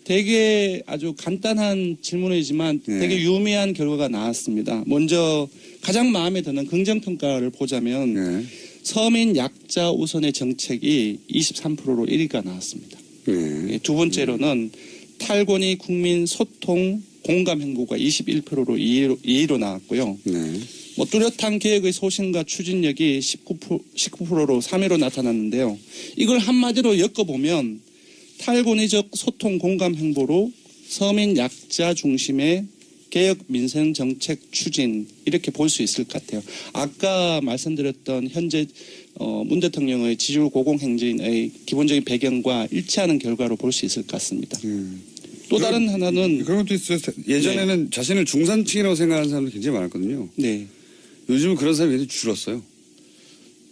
되게 아주 간단한 질문이지만 네. 되게 유의미한 결과가 나왔습니다. 먼저 가장 마음에 드는 긍정평가를 보자면 네. 서민 약자 우선의 정책이 23%로 1위가 나왔습니다. 네. 두 번째로는 탈권위 국민 소통 공감 행보가 21%로 2위로 나왔고요. 네. 뭐 뚜렷한 계획의 소신과 추진력이 19%로 3위로 나타났는데요. 이걸 한마디로 엮어보면 탈권위적 소통 공감 행보로 서민 약자 중심의 개혁 민생 정책 추진 이렇게 볼 수 있을 것 같아요. 아까 말씀드렸던 현재 문 대통령의 지지율 고공행진의 기본적인 배경과 일치하는 결과로 볼 수 있을 것 같습니다. 또 다른 하나는 그런 것도 있어요. 예전에는 자신을 중산층이라고 생각하는 사람들이 굉장히 많았거든요. 네. 요즘은 그런 사람이 굉장히 줄었어요.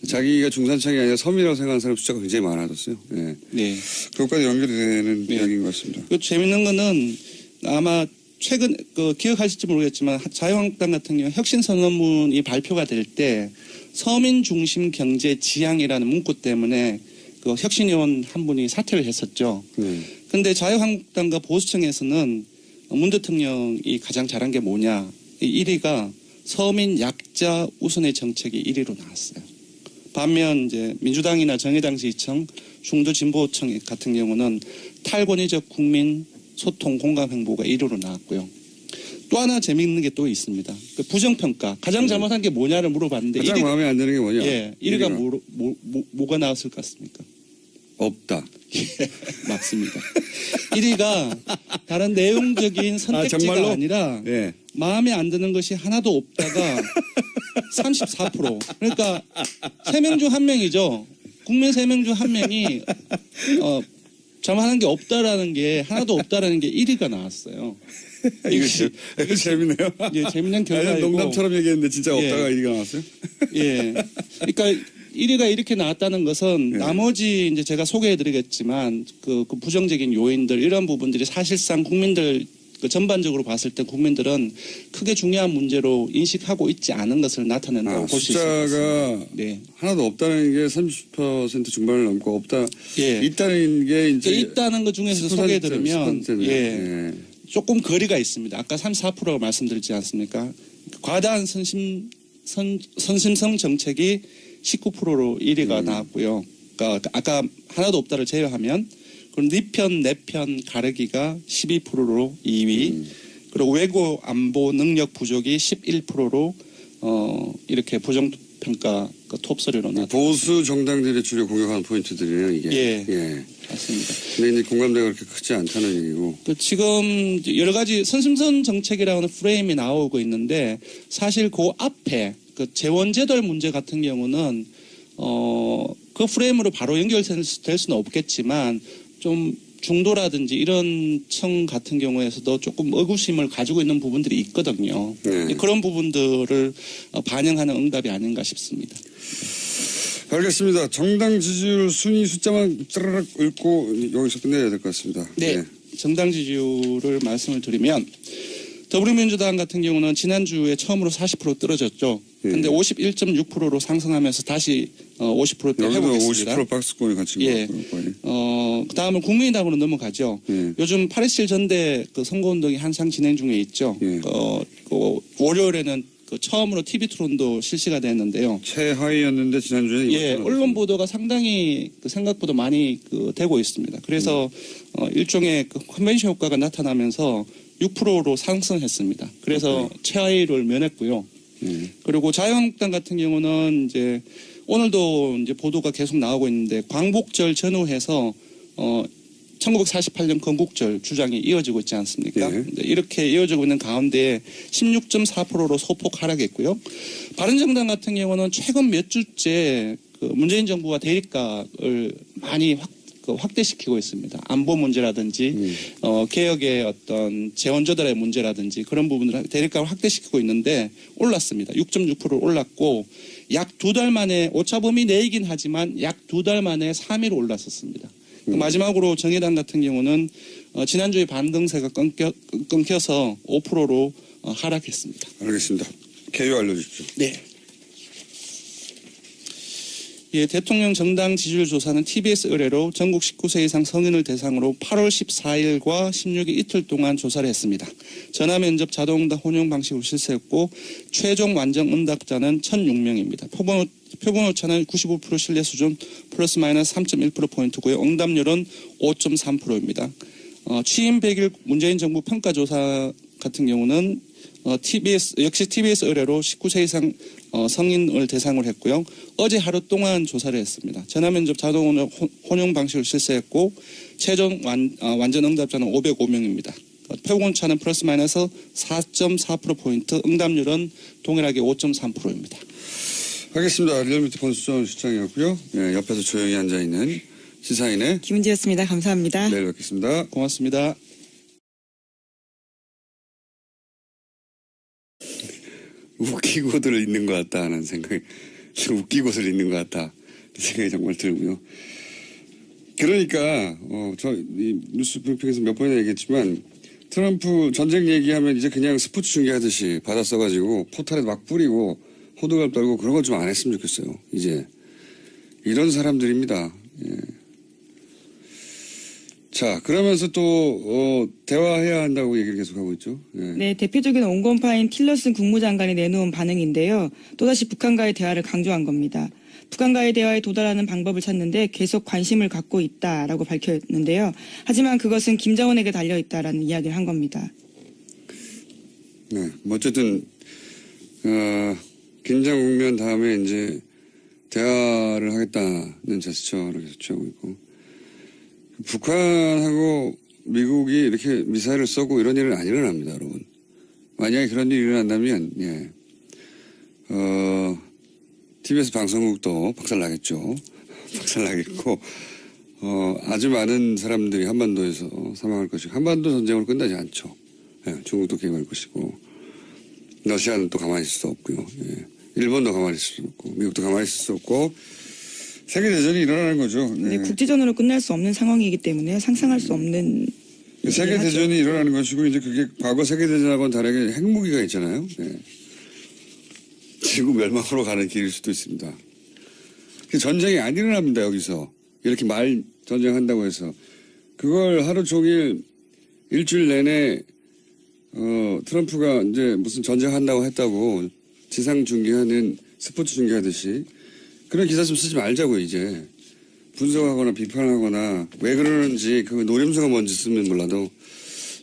자기가 중산층이 아니라 서민이라고 생각하는 사람 숫자가 굉장히 많아졌어요. 네. 네. 그것까지 연결이 되는 네. 이야기인 것 같습니다. 그 재밌는 거는 아마 최근 기억하실지 모르겠지만 자유한국당 같은 경우 혁신선언문이 발표가 될 때 서민 중심 경제 지향이라는 문구 때문에 그 혁신위원 한 분이 사퇴를 했었죠. 그런데 자유한국당과 보수층에서는 문 대통령이 가장 잘한 게 뭐냐? 1위가 서민 약자 우선의 정책이 1위로 나왔어요. 반면 이제 민주당이나 정의당 지지층, 중도 진보층 같은 경우는 탈권위적 국민 소통 공감 행보가 1위로 나왔고요. 또 하나 재미있는 게 또 있습니다. 그 부정평가. 가장 잘못한 게 뭐냐를 물어봤는데 가장 마음에 안 드는 게 뭐냐? 예, 1위가 뭐가 나왔을 것 같습니까? 없다. 맞습니다. 1위가 다른 내용적인 선택지가 정말로? 아니라 예. 마음에 안 드는 것이 하나도 없다가 34%. 그러니까 3명 중 1명이죠. 국민 3명 중 1명이 잘못하는 게 없다라는 게 하나도 없다라는 게 1위가 나왔어요. 이거 재밌네요. 예, 재밌는 결과이고. 농담처럼 얘기했는데 진짜 예. 없다가 1위가 나왔어요? 예. 그러니까 1위가 이렇게 나왔다는 것은 네. 나머지 이제 제가 소개해드리겠지만 그 부정적인 요인들 이런 부분들이 사실상 국민들 그 전반적으로 봤을 때 국민들은 크게 중요한 문제로 인식하고 있지 않은 것을 나타낸다고 볼 수 있을 것 같습니다. 숫자가 네. 하나도 없다는 게 30% 중반을 넘고 없다. 예. 있다는 게 이제 있다는 것 중에서 10%, 소개해드리면 10%네요. 예. 예. 조금 거리가 있습니다. 아까 34%라고 말씀드렸지 않습니까? 과다한 선심성 정책이 19%로 1위가 나왔고요. 그러니까 아까 하나도 없다를 제외하면 그럼 네 편, 내 편 가르기가 12%로 2위 그리고 외교 안보 능력 부족이 11%로 이렇게 부정평가 그 톱3로 나왔습니다. 보수 정당들의 주로 공격하는 포인트들이네요, 이게. 예. 맞습니다. 근데 이제 공감대가 그렇게 크지 않다는 얘기고. 지금 여러 가지 선심선 정책이라는 프레임이 나오고 있는데 사실 그 앞에 그 재원제도 문제 같은 경우는 그 프레임으로 바로 연결될 수는 없겠지만 좀 중도라든지 이런 층 같은 경우에서도 조금 의구심을 가지고 있는 부분들이 있거든요. 네. 그런 부분들을 반영하는 응답이 아닌가 싶습니다. 알겠습니다. 정당 지지율 순위 숫자만 짜르륵 읽고 여기서 끝내야 될 것 같습니다. 네. 정당 지지율을 말씀을 드리면 더불어민주당 같은 경우는 지난주에 처음으로 40% 떨어졌죠. 그런데 51.6%로 상승하면서 다시 50%대 여기도 회복했습니다. 50% 박스권이 갇힌 것 예. 같고요. 그다음은 국민의당으로 넘어가죠. 예. 요즘 8.27 전대 그 선거운동이 한창 진행 중에 있죠. 예. 월요일에는 그 처음으로 TV 토론도 실시가 됐는데요. 최하위였는데 지난주에는 예, 이것도 언론 보도가 상당히 그 생각보다 많이 그 되고 있습니다. 그래서 일종의 그 컨벤션 효과가 나타나면서 6%로 상승했습니다. 그래서 최하위를 면했고요. 그리고 자유한국당 같은 경우는 이제 오늘도 이제 보도가 계속 나오고 있는데 광복절 전후해서 1948년 건국절 주장이 이어지고 있지 않습니까? 예. 이렇게 이어지고 있는 가운데 16.4%로 소폭 하락했고요. 바른정당 같은 경우는 최근 몇 주째 그 문재인 정부와 대립각을 많이 확대시키고 있습니다. 안보 문제라든지 개혁의 어떤 재원조달의 문제라든지 그런 부분을 대립각을 확대시키고 있는데 올랐습니다. 6.6% 올랐고 약 2달 만에 오차범위 내이긴 하지만 약 2달 만에 3위로 올랐었습니다. 마지막으로 정의당 같은 경우는 지난주에 반등세가 끊겨서 5%로 하락했습니다. 알겠습니다. 개요 알려주십시오. 네. 예, 대통령 정당 지지율 조사는 TBS 의뢰로 전국 19세 이상 성인을 대상으로 8월 14일과 16일 이틀 동안 조사를 했습니다. 전화 면접 자동응답 혼용 방식으로 실시했고 최종 완전 응답자는 1,006명입니다. 표본 오차는 95% 신뢰 수준 플러스 마이너스 3.1%포인트고요. 응답률은 5.3%입니다. 취임 100일 문재인 정부 평가조사 같은 경우는 역시 TBS 의뢰로 19세 이상 성인을 대상으로 했고요. 어제 하루 동안 조사를 했습니다. 전화면접 자동 혼용 방식으로 실시했고 최종 완전 응답자는 505명입니다. 표본차는 플러스 마이너스 4.4%포인트, 응답률은 동일하게 5.3%입니다. 알겠습니다. 리얼미터 권수정 실장이었고요. 네, 옆에서 조용히 앉아있는 시사인의 김은지였습니다. 감사합니다. 내일 뵙겠습니다. 고맙습니다. 웃기고들 있는 것 같다 하는 생각이, 웃기고들 있는 것 같다 생각이 정말 들고요. 그러니까 이 뉴스 브리핑에서 몇 번이나 얘기했지만 트럼프 전쟁 얘기하면 이제 그냥 스포츠 중계하듯이 받아 써가지고 포탈에 막 뿌리고 호들갑 떨고 그런 걸 좀 안 했으면 좋겠어요. 이제 이런 사람들입니다. 예. 자, 그러면서 또 대화해야 한다고 얘기를 계속하고 있죠. 예. 네, 대표적인 온건파인 틸러슨 국무장관이 내놓은 반응인데요. 또다시 북한과의 대화를 강조한 겁니다. 북한과의 대화에 도달하는 방법을 찾는데 계속 관심을 갖고 있다라고 밝혔는데요. 하지만 그것은 김정은에게 달려있다라는 이야기를 한 겁니다. 네, 뭐 어쨌든 긴장 국면 다음에 이제 대화를 하겠다는 제스처를 계속 취하고 있고, 북한하고 미국이 이렇게 미사일을 쏘고 이런 일은 안 일어납니다, 여러분. 만약에 그런 일이 일어난다면, 예, TBS 방송국도 박살나겠죠. 박살나겠고, 아주 많은 사람들이 한반도에서 사망할 것이고, 한반도 전쟁으로 끝나지 않죠. 예, 중국도 개입할 것이고, 러시아는 또 가만히 있을 수 없고요. 예, 일본도 가만히 있을 수 없고, 미국도 가만히 있을 수 없고, 세계대전이 일어나는 거죠. 네, 국제전으로 끝날 수 없는 상황이기 때문에 상상할 수 없는 세계대전이 일어나는 것이고, 이제 그게 과거 세계대전하고는 다르게 핵무기가 있잖아요. 네. 지구 멸망으로 가는 길일 수도 있습니다. 전쟁이 안 일어납니다, 여기서. 이렇게 말 전쟁한다고 해서. 그걸 하루 종일 일주일 내내, 트럼프가 이제 무슨 전쟁한다고 했다고 지상 중계하는 스포츠 중계하듯이 그런 기사 좀 쓰지 말자고요, 이제. 분석하거나 비판하거나 왜 그러는지 그 노림수가 뭔지 쓰면 몰라도.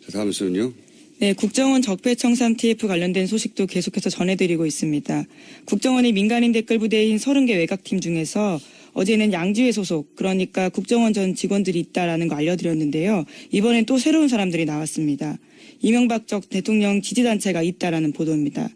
자, 다음 수는요. 네, 국정원 적폐청산 TF 관련된 소식도 계속해서 전해드리고 있습니다. 국정원의 민간인 댓글 부대인 30개 외곽팀 중에서 어제는 양주회 소속, 그러니까 국정원 전 직원들이 있다라는 거 알려드렸는데요. 이번엔 또 새로운 사람들이 나왔습니다. 이명박 전 대통령 지지단체가 있다라는 보도입니다.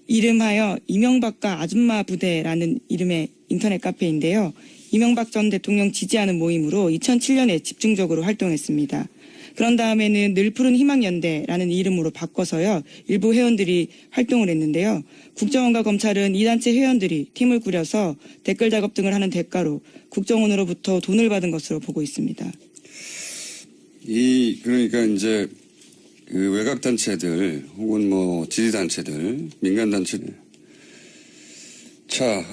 이름하여 이명박과 아줌마 부대라는 이름의 인터넷 카페인데요. 이명박 전 대통령 지지하는 모임으로 2007년에 집중적으로 활동했습니다. 그런 다음에는 늘 푸른 희망연대라는 이름으로 바꿔서요. 일부 회원들이 활동을 했는데요. 국정원과 검찰은 이 단체 회원들이 팀을 꾸려서 댓글 작업 등을 하는 대가로 국정원으로부터 돈을 받은 것으로 보고 있습니다. 그러니까 이제 그 외곽 단체들 혹은 뭐 지지 단체들, 민간 단체들. 자,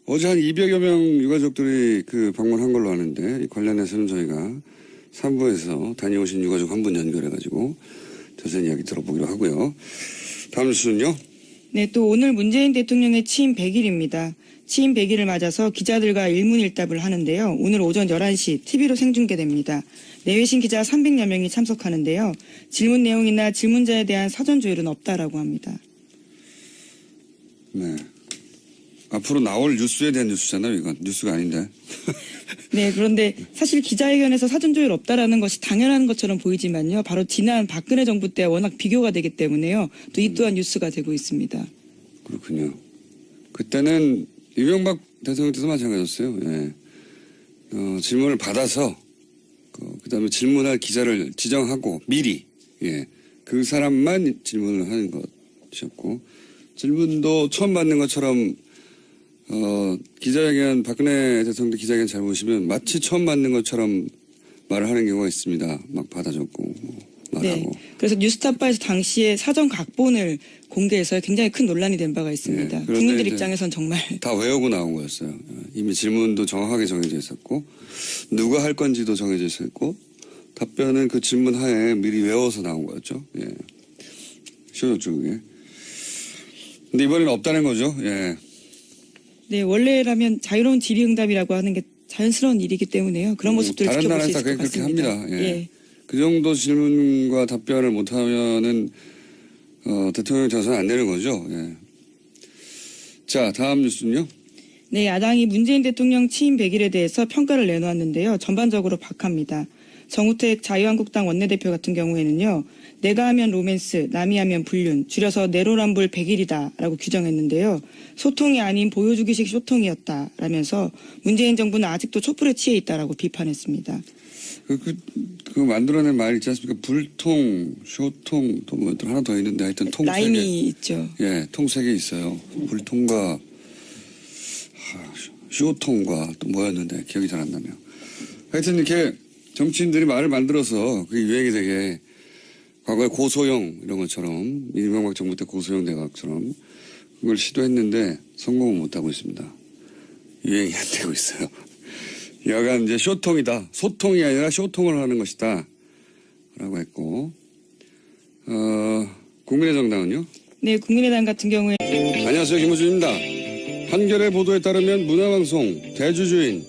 어제 한 200여 명 유가족들이 방문한 걸로 아는데, 이 관련해서는 저희가 3부에서 다녀오신 유가족 한 분 연결해가지고 자세히 이야기 들어보기로 하고요. 다음 뉴스는요? 네, 또 오늘 문재인 대통령의 취임 100일입니다. 취임 100일을 맞아서 기자들과 일문일답을 하는데요. 오늘 오전 11시 TV로 생중계됩니다. 내외신 기자 300여 명이 참석하는데요. 질문 내용이나 질문자에 대한 사전 조율은 없다라고 합니다. 네. 앞으로 나올 뉴스에 대한 뉴스잖아요, 이건. 뉴스가 아닌데. 네, 그런데 사실 기자회견에서 사전 조율 없다라는 것이 당연한 것처럼 보이지만요. 바로 지난 박근혜 정부 때 워낙 비교가 되기 때문에요. 또 이 또한 뉴스가 되고 있습니다. 그렇군요. 그때는 이명박 대통령 때도 마찬가지였어요. 예. 질문을 받아서 그다음에 질문할 기자를 지정하고 미리 그 사람만 질문을 하는 것이었고, 질문도 처음 받는 것처럼 기자회견, 박근혜 대통령 기자회견 잘 보시면 마치 처음 받는 것처럼 말을 하는 경우가 있습니다. 막 받아줬고 말하고. 그래서 뉴스타파에서 당시에 사전 각본을 공개해서 굉장히 큰 논란이 된 바가 있습니다. 네, 그런데 국민들 이제 입장에선 정말 다 외우고 나온 거였어요. 이미 질문도 정확하게 정해져 있었고 누가 할 건지도 정해져 있었고 답변은 그 질문 하에 미리 외워서 나온 거였죠. 예. 쉬워졌죠 그게. 근데 이번에는 없다는 거죠. 예. 네, 원래라면 자유로운 질의응답이라고 하는 게 자연스러운 일이기 때문에요. 그런 모습들을 다른 지켜볼 수 나라에서 있을 것 그렇게 같습니다. 합니다. 예. 그 정도 질문과 답변을 못하면은 대통령이 돼서는 안 되는 거죠. 예. 자, 다음 뉴스는요. 네, 야당이 문재인 대통령 취임 100일에 대해서 평가를 내놓았는데요. 전반적으로 박합니다. 정우택 자유한국당 원내대표 같은 경우에는요. 내가 하면 로맨스, 남이 하면 불륜, 줄여서 내로남불 100일이다라고 규정했는데요. 소통이 아닌 보여주기식 소통이었다라면서 문재인 정부는 아직도 촛불에 취해 있다라고 비판했습니다. 그 만들어낸 말 있지 않습니까? 불통, 쇼통, 또 뭐 하나 더 있는데 하여튼 통 세 개. 라임이 있죠. 예, 통 3개 있어요. 불통과 쇼통과 또 뭐였는데 기억이 잘 안 나네요. 하여튼 이렇게 정치인들이 말을 만들어서 그게 유행이 되게 과거에 고소영 이런 것처럼 이명박 정부 때 고소영 대각처럼 그걸 시도했는데 성공은 못하고 있습니다. 유행이 안 되고 있어요. 여간 이제 쇼통이다. 소통이 아니라 쇼통을 하는 것이다. 라고 했고 국민의정당은요? 네, 국민의당 같은 경우에 안녕하세요. 김호준입니다. 한겨레 보도에 따르면 문화방송 대주주인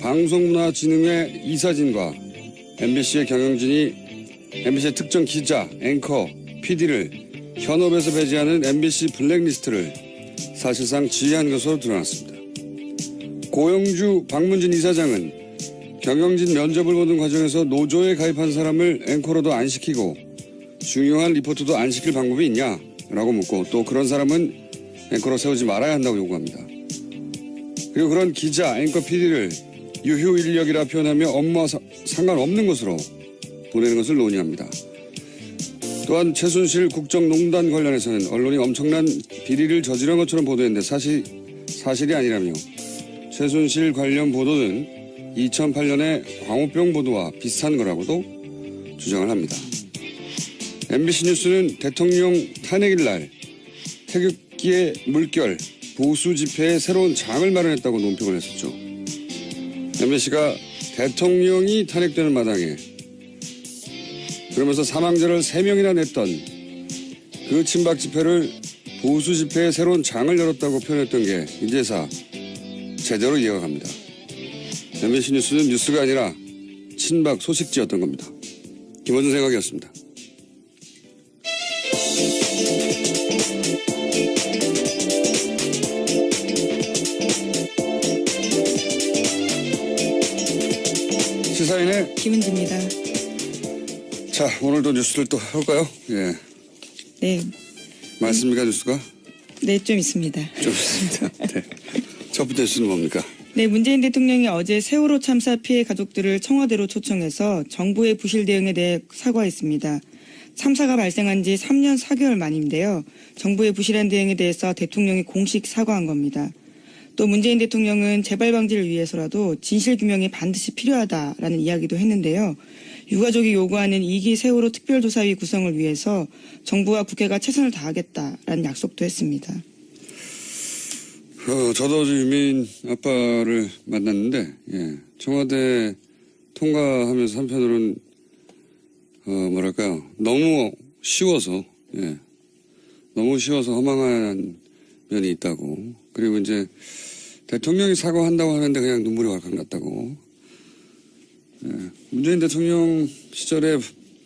방송문화진흥회 이사진과 MBC의 경영진이 MBC의 특정 기자, 앵커, PD를 현업에서 배제하는 MBC 블랙리스트를 사실상 지휘한 것으로 드러났습니다. 고영주 박문진 이사장은 경영진 면접을 보는 과정에서 노조에 가입한 사람을 앵커로도 안 시키고 중요한 리포트도 안 시킬 방법이 있냐? 라고 묻고 또 그런 사람은 앵커로 세우지 말아야 한다고 요구합니다. 그리고 그런 기자, 앵커 PD를 유휴 인력이라 표현하며 업무와 상관없는 것으로 보내는 것을 논의합니다. 또한 최순실 국정농단 관련해서는 언론이 엄청난 비리를 저지른 것처럼 보도했는데 사실이 아니라며 최순실 관련 보도는 2008년의 광우병 보도와 비슷한 거라고도 주장을 합니다. MBC 뉴스는 대통령 탄핵일 날 태극기의 물결 보수 집회에 새로운 장을 마련했다고 논평을 했었죠. MBC가 대통령이 탄핵되는 마당에 그러면서 사망자를 3명이나 냈던 그 친박 집회를 보수 집회에 새로운 장을 열었다고 표현했던 게 이제사 제대로 이해가 갑니다. MBC 뉴스는 뉴스가 아니라 친박 소식지였던 겁니다. 김원준 생각이었습니다. 시사인의 김은지입니다. 자, 오늘도 뉴스를 또 해볼까요? 예. 네, 많습니까, 뉴스가? 네, 좀 있습니다. 좀 있습니다. 네. 첫 번째 뉴스는 뭡니까? 네, 문재인 대통령이 어제 세월호 참사 피해 가족들을 청와대로 초청해서 정부의 부실 대응에 대해 사과했습니다. 참사가 발생한 지 3년 4개월 만인데요. 정부의 부실한 대응에 대해서 대통령이 공식 사과한 겁니다. 또 문재인 대통령은 재발 방지를 위해서라도 진실규명이 반드시 필요하다라는 이야기도 했는데요. 유가족이 요구하는 2기 세월호 특별조사위 구성을 위해서 정부와 국회가 최선을 다하겠다라는 약속도 했습니다. 저도 어제 유민 아빠를 만났는데, 예. 청와대 통과하면서 한편으로는, 뭐랄까요. 너무 쉬워서, 예. 너무 쉬워서 허망한 면이 있다고. 그리고 이제 대통령이 사과한다고 하는데 그냥 눈물이 왈칵 났다고. 예. 문재인 대통령 시절에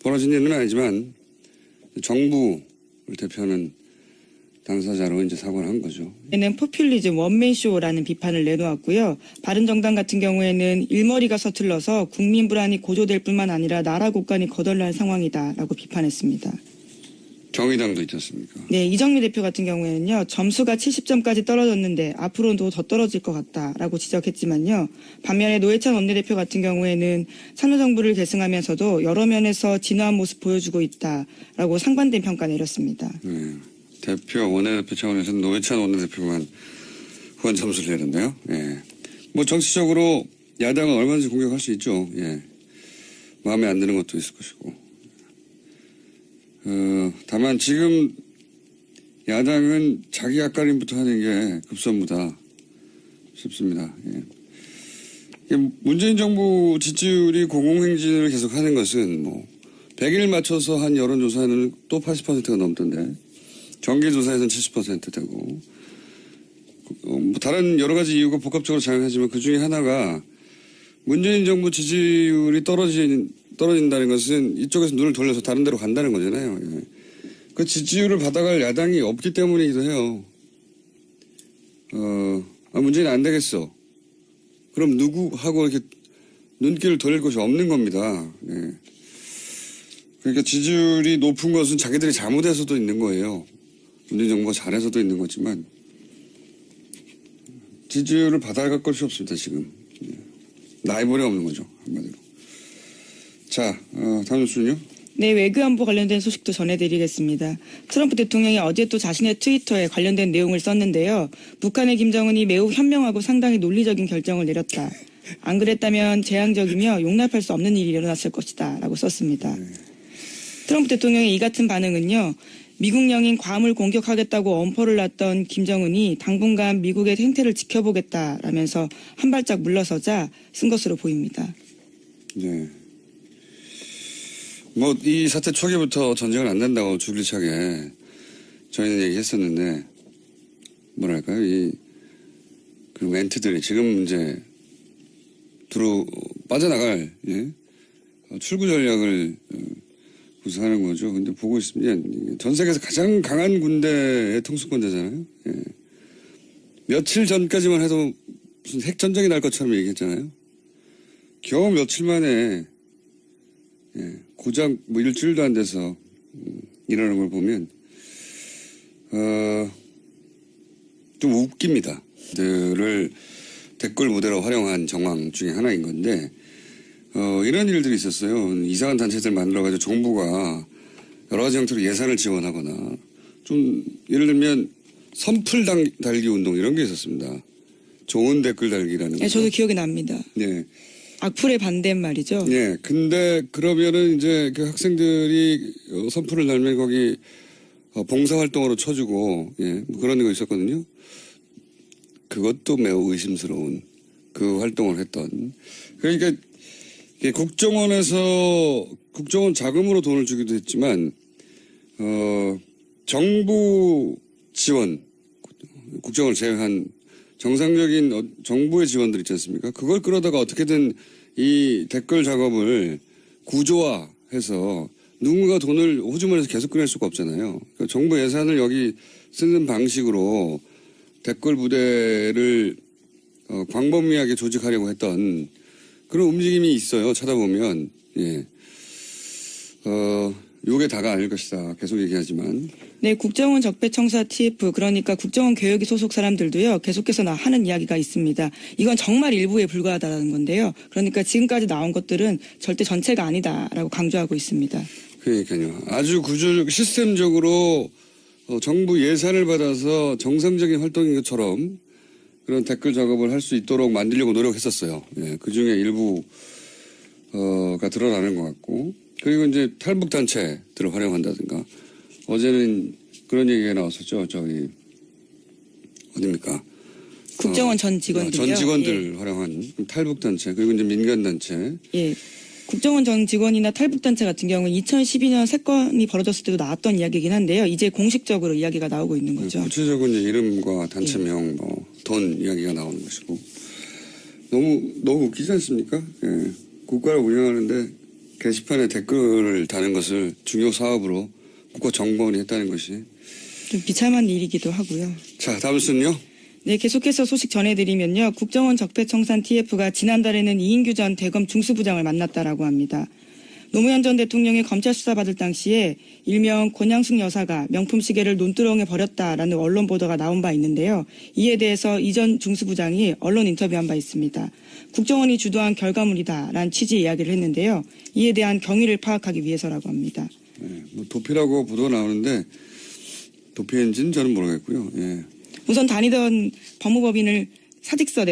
벌어진 일은 아니지만 정부를 대표하는 당사자로 이제 사과를 한 거죠. 는 포퓰리즘 원맨쇼라는 비판을 내놓았고요. 바른정당 같은 경우에는 일머리가 서툴러서 국민 불안이 고조될 뿐만 아니라 나라 국간이 거덜날 상황이다라고 비판했습니다. 정의당도 있지 않습니까? 네, 이정미 대표 같은 경우에는요. 점수가 70점까지 떨어졌는데 앞으로도 더 떨어질 것 같다라고 지적했지만요. 반면에 노회찬 원내대표 같은 경우에는 참여정부를 계승하면서도 여러 면에서 진화한 모습 보여주고 있다라고 상반된 평가 내렸습니다. 네. 대표, 원내대표 차원에서는 노회찬 원내대표만 후한 점수를 내렸네요. 예. 뭐 정치적으로 야당은 얼마든지 공격할 수 있죠. 예. 마음에 안 드는 것도 있을 것이고. 다만 지금 야당은 자기 앞가림부터 하는 게 급선무다 싶습니다. 예. 이게 문재인 정부 지지율이 공공행진을 계속하는 것은 뭐 100일 맞춰서 한 여론조사는 또 80%가 넘던데 정기조사에서는 70% 되고 뭐 다른 여러 가지 이유가 복합적으로 작용하지만 그 중에 하나가 문재인 정부 지지율이 떨어진다는 것은 이쪽에서 눈을 돌려서 다른 데로 간다는 거잖아요. 예. 그 지지율을 받아갈 야당이 없기 때문이기도 해요. 문재인 안 되겠어. 그럼 누구하고 이렇게 눈길을 돌릴 곳이 없는 겁니다. 예. 그러니까 지지율이 높은 것은 자기들이 잘못해서도 있는 거예요. 문재인 정부가 잘해서도 있는 거지만 지지율을 받아갈 것이 없습니다. 지금. 예. 라이벌이 없는 거죠. 한마디로. 자, 다음 뉴스는요. 네, 외교안보 관련된 소식도 전해드리겠습니다. 트럼프 대통령이 어제 또 자신의 트위터에 관련된 내용을 썼는데요. 북한의 김정은이 매우 현명하고 상당히 논리적인 결정을 내렸다. 안 그랬다면 재앙적이며 용납할 수 없는 일이 일어났을 것이다 라고 썼습니다. 트럼프 대통령의 이 같은 반응은요. 미국령인 괌을 공격하겠다고 엄포를 놨던 김정은이 당분간 미국의 행태를 지켜보겠다라면서 한 발짝 물러서자 쓴 것으로 보입니다. 네. 뭐 이 사태 초기부터 전쟁을 안 난다고 줄기차게 저희는 얘기했었는데 뭐랄까요 그 멘트들이 지금 이제 빠져나갈 출구 전략을 구사하는 거죠. 근데 보고 있으면 전 세계에서 가장 강한 군대의 통수권자잖아요. 예. 며칠 전까지만 해도 무슨 핵전쟁이 날 것처럼 얘기했잖아요. 겨우 며칠 만에 고작 뭐 일주일도 안 돼서 일어나는 걸 보면 좀 웃깁니다. 들을 댓글 무대로 활용한 정황 중에 하나인 건데 이런 일들이 있었어요. 이상한 단체들 만들어가지고 정부가 여러 가지 형태로 예산을 지원하거나 좀 예를 들면 선풀 달기 운동 이런 게 있었습니다. 좋은 댓글 달기라는 거. 네, 저도 기억이 납니다. 네. 악플에 반대는 말이죠. 네. 근데 그러면은 이제 그 학생들이 선풀을 달면 거기 봉사활동으로 쳐주고 뭐 그런 거 있었거든요. 그것도 매우 의심스러운 그 활동을 했던. 그러니까 국정원에서 국정원 자금으로 돈을 주기도 했지만 정부 지원 국정원을 제외한 정상적인 정부의 지원들 있지 않습니까? 그걸 끌어다가 어떻게든 이 댓글 작업을 구조화해서 누군가 돈을 호주머니에서 계속 꺼낼 수가 없잖아요. 그러니까 정부 예산을 여기 쓰는 방식으로 댓글 부대를 광범위하게 조직하려고 했던 그런 움직임이 있어요. 찾아보면. 요게 다가 아닐 것이다. 계속 얘기하지만. 네, 국정원 적폐청사 TF 그러니까 국정원 개혁이 소속 사람들도요. 계속해서 하는 이야기가 있습니다. 이건 정말 일부에 불과하다는 건데요. 그러니까 지금까지 나온 것들은 절대 전체가 아니다라고 강조하고 있습니다. 그러니까요. 아주 시스템적으로 정부 예산을 받아서 정상적인 활동인 것처럼 그런 댓글 작업을 할 수 있도록 만들려고 노력했었어요. 그중에 일부가 드러나는 것 같고. 그리고 이제 탈북단체들을 활용한다든가. 어제는 그런 얘기가 나왔었죠. 어딥니까? 국정원 전 직원들이요. 전 직원들 활용한 탈북단체. 그리고 이제 민간단체. 예. 국정원 전 직원이나 탈북단체 같은 경우는 2012년 3건이 벌어졌을 때도 나왔던 이야기이긴 한데요. 이제 공식적으로 이야기가 나오고 있는 거죠. 구체적으로 이제 이름과 단체명, 돈 이야기가 나오는 것이고. 너무 웃기지 않습니까? 국가를 운영하는데 게시판에 댓글을 다는 것을 중요 사업으로 국가정보원이 했다는 것이 좀 비참한 일이기도 하고요. 자, 다음 순요. 네, 계속해서 소식 전해드리면요. 국정원 적폐청산 TF가 지난달에는 이인규 전 대검 중수부장을 만났다라고 합니다. 노무현 전 대통령이 검찰 수사받을 당시에 일명 권양숙 여사가 명품 시계를 논두렁에 버렸다라는 언론 보도가 나온 바 있는데요. 이에 대해서 이 전 중수부장이 언론 인터뷰한 바 있습니다. 국정원이 주도한 결과물이다라는 취지의 이야기를 했는데요. 이에 대한 경위를 파악하기 위해서라고 합니다. 도피라고 보도 나오는데 도피인지는 저는 모르겠고요. 우선 다니던 법무법인을 사직서